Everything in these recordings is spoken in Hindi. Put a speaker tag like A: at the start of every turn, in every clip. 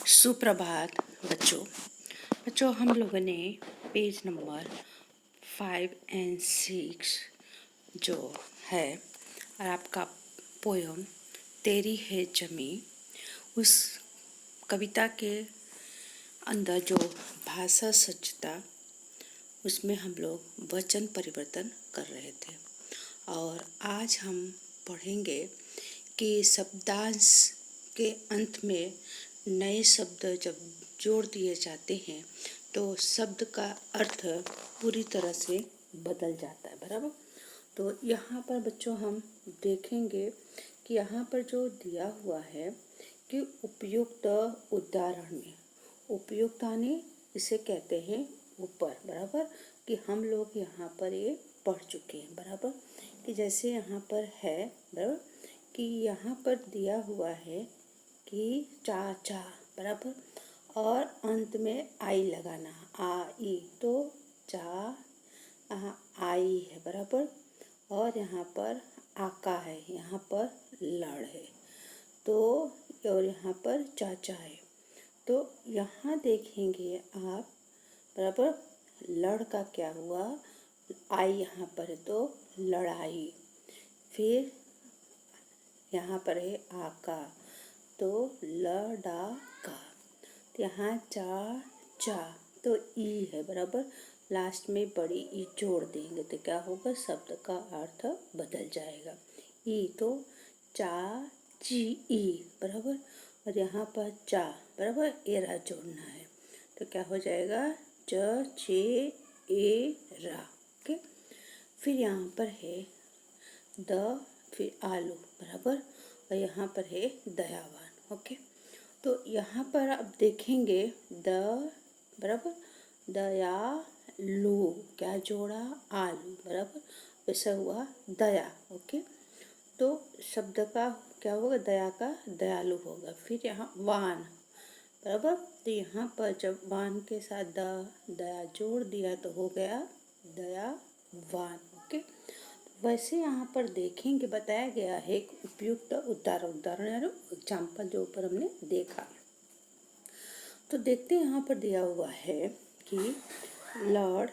A: सुप्रभात बच्चों। हम लोगों ने पेज नंबर 5 और 6 जो है और आपका पोयम तेरी है जमी, उस कविता के अंदर जो भाषा सज्जता, उसमें हम लोग वचन परिवर्तन कर रहे थे। और आज हम पढ़ेंगे कि शब्दांश के अंत में नए शब्द जब जोड़ दिए जाते हैं तो शब्द का अर्थ पूरी तरह से बदल जाता है, बराबर। तो यहाँ पर बच्चों हम देखेंगे कि यहाँ पर जो दिया हुआ है कि उपयुक्त उदाहरण में, उपयुक्त यानी इसे कहते हैं ऊपर, बराबर, कि हम लोग यहाँ पर ये पढ़ चुके हैं, बराबर। कि जैसे यहाँ पर है, बराबर, कि यहाँ पर दिया हुआ है कि चाचा, बराबर, और अंत में आई लगाना, आई, तो चा आई है, बराबर। और यहाँ पर आका है, यहाँ पर लड़ है, तो और यहाँ पर चाचा है। तो यहाँ देखेंगे आप, बराबर, लड़ का क्या हुआ, आई यहाँ पर है तो लड़ाई। फिर यहाँ पर है आका तो लड़ाका। तो यहाँ चा तो ई है, बराबर, लास्ट में बड़ी ई जोड़ देंगे तो क्या होगा, शब्द का अर्थ बदल जाएगा। ई तो चा ची ई, बराबर, और यहाँ पर चा, बराबर, एरा जोड़ना है तो क्या हो जाएगा, च चे ए रा। ओके। फिर यहाँ पर है द, फिर आलू, बराबर, और यहाँ पर है दयावान। ओके। तो यहाँ पर अब देखेंगे द, बराबर, दयालु, क्या जोड़ा, आलू, बराबर, वैसा हुआ दया। ओके। तो शब्द का क्या होगा, दया का दयालु होगा। फिर यहाँ वान, बराबर, तो यहाँ पर जब वान के साथ दया जोड़ दिया तो हो गया दयावान। ओके। वैसे यहाँ पर देखेंगे बताया गया है एक उपयुक्त उदाहरण एग्जाम्पल जो ऊपर हमने देखा। तो देखते हैं यहाँ पर दिया हुआ है कि लड़,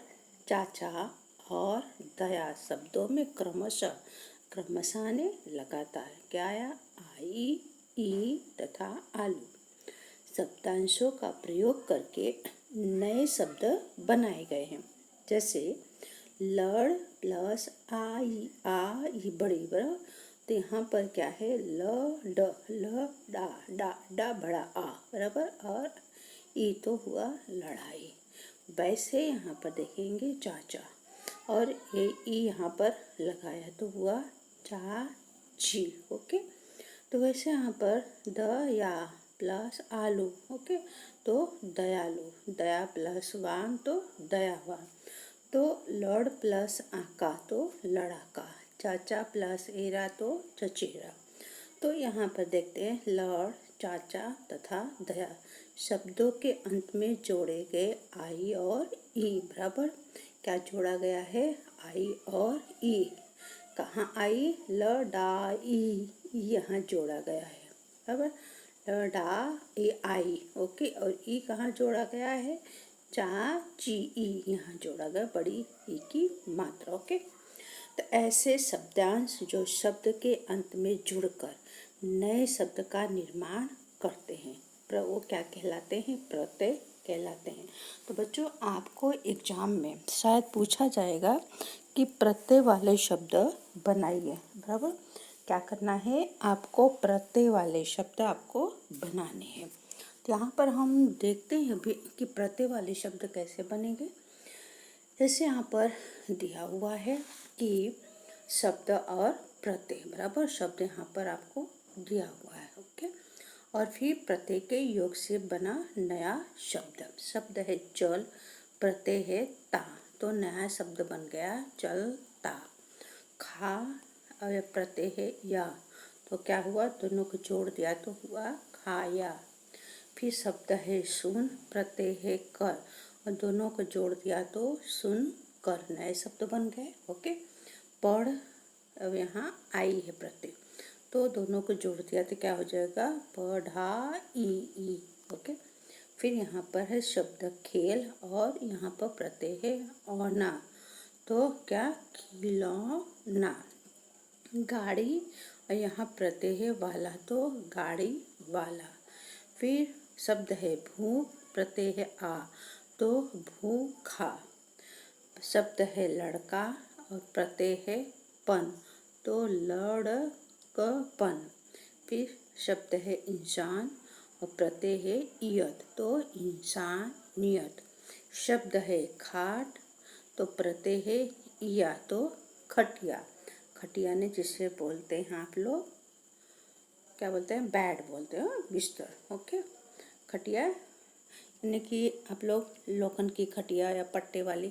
A: चाचा और दया शब्दों में क्रमशः ने लगाता है, क्या आया, आई, ई तथा आलू। शब्दांशों का प्रयोग करके नए शब्द बनाए गए हैं। जैसे लड़ प्लस आई, बड़ी, बड़ा, तो यहाँ पर क्या है, ल डा बड़ा आ, बराबर, और ई तो हुआ लड़ाई। वैसे यहाँ पर देखेंगे चाचा और ये ई यहाँ पर लगाया तो हुआ चाची। ओके। तो वैसे यहाँ पर दया प्लस आलू, ओके, तो दयालु, दया प्लस वान तो दयावान, तो लड़ प्लस आका तो लड़ाका, चाचा प्लस एरा तो चचेरा। तो यहाँ पर देखते हैं लड़, चाचा तथा दया शब्दों के अंत में जोड़े गए आई और ई, बराबर, क्या जोड़ा गया है, आई और ई। कहाँ आई, लड़ाई, यहाँ जोड़ा गया है, बराबर, लड़ाई आई। ओके। और ई कहाँ जोड़ा गया है, चाची ई, यहाँ जोड़ा गया बड़ी ई की मात्रा। ओके। तो ऐसे शब्दांश जो शब्द के अंत में जुड़कर नए शब्द का निर्माण करते हैं, वो क्या कहलाते हैं, प्रत्यय कहलाते हैं। तो बच्चों आपको एग्जाम में शायद पूछा जाएगा कि प्रत्यय वाले शब्द बनाइए, बराबर, क्या करना है, आपको प्रत्यय वाले शब्द आपको बनाने हैं। तो यहाँ पर हम देखते हैं अभी कि प्रत्यय वाले शब्द कैसे बनेंगे। जैसे यहाँ पर दिया हुआ है कि शब्द और प्रत्यय, बराबर, शब्द यहाँ पर आपको दिया हुआ है। ओके। और फिर प्रत्यय के योग से बना नया शब्द है चल, प्रत्यय है ता, तो नया शब्द बन गया चलता। खा और प्रत्यय है या, तो क्या हुआ, दोनों को जोड़ दिया तो हुआ खाया। फिर शब्द है सुन, प्रत्यय है कर, और दोनों को जोड़ दिया तो सुन कर, नए शब्द बन गए। ओके। पढ़, अब यहाँ आई है प्रत्यय, तो दोनों को जोड़ दिया तो क्या हो जाएगा, पढ़ाई। ओके। फिर यहाँ पर है शब्द खेल और यहाँ पर प्रत्यय है औना, तो क्या खिलौना। गाड़ी और यहाँ प्रत्यय है वाला, तो गाड़ी वाला। फिर शब्द है भूख, प्रत्यय है आ, तो भूखा। शब्द है लड़का और प्रत्यय है पन, तो लड़कपन। फिर शब्द है इंसान और प्रत्यय है इयत, तो इंसानियत। शब्द है खाट, तो प्रत्यय है इया, तो खटिया। खटिया ने जिसे बोलते हैं आप लोग क्या बोलते हैं, बेड बोलते हो, बिस्तर। ओके, खटिया यानी कि आप लोग लोखंड की खटिया या पट्टे वाली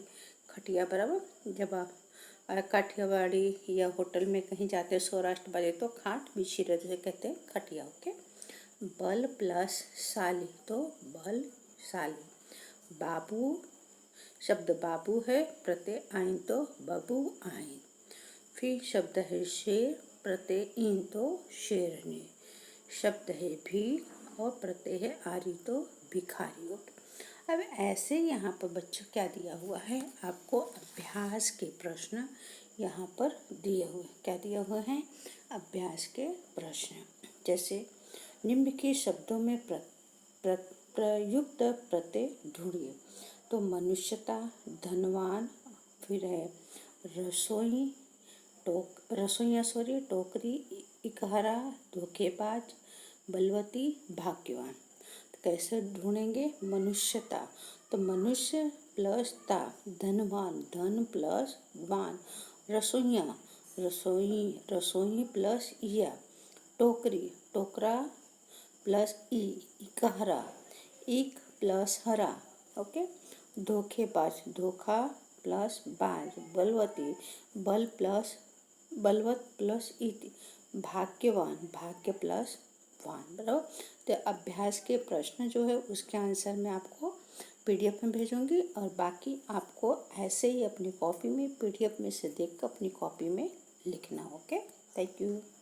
A: खटिया बराबर। जब आप काठियावाड़ी या होटल में कहीं जाते हैं सौराष्ट्र वाले, तो खाट बिछी रहती है, कहते हैं खटिया। ओके, बल प्लस साली, तो बल साली। बाबू, शब्द बाबू है, प्रत्यय आइन, तो बबू आइन। फिर शब्द है शेर, प्रत्यय इन, तो शेरनी। शब्द है भीख और प्रत्यय है आरी, तो भिखारी। अब ऐसे यहाँ पर बच्चों क्या दिया हुआ है, आपको अभ्यास के प्रश्न यहाँ पर दिए हुए। क्या दिए हुए हैं, अभ्यास के प्रश्न। जैसे निम्न के शब्दों में प्रयुक्त प्रत्यय ढूंढिए, तो मनुष्यता, धनवान, फिर है रसोइया सॉरी, टोकरी, इकहरा, धोखेबाज, बलवती, भाग्यवान। तो कैसे ढूंढेंगे, मनुष्यता, तो मनुष्य प्लस ता, धनवान, धन प्लस वान, रसोइया, रसोई प्लस इया, टोकरी, टोकरा प्लस इकहरा, इक प्लस हरा। ओके, धोखेबाज, धोखा प्लस बाज, बलवती, बलवत प्लस इति, भाग्यवान, भाग्य प्लस वान। बराबर। तो अभ्यास के प्रश्न जो है उसके आंसर मैं आपको पीडीएफ में भेजूंगी, और बाकी आपको ऐसे ही अपनी कॉपी में पीडीएफ में से देख कर अपनी कॉपी में लिखना। Okay, thank you.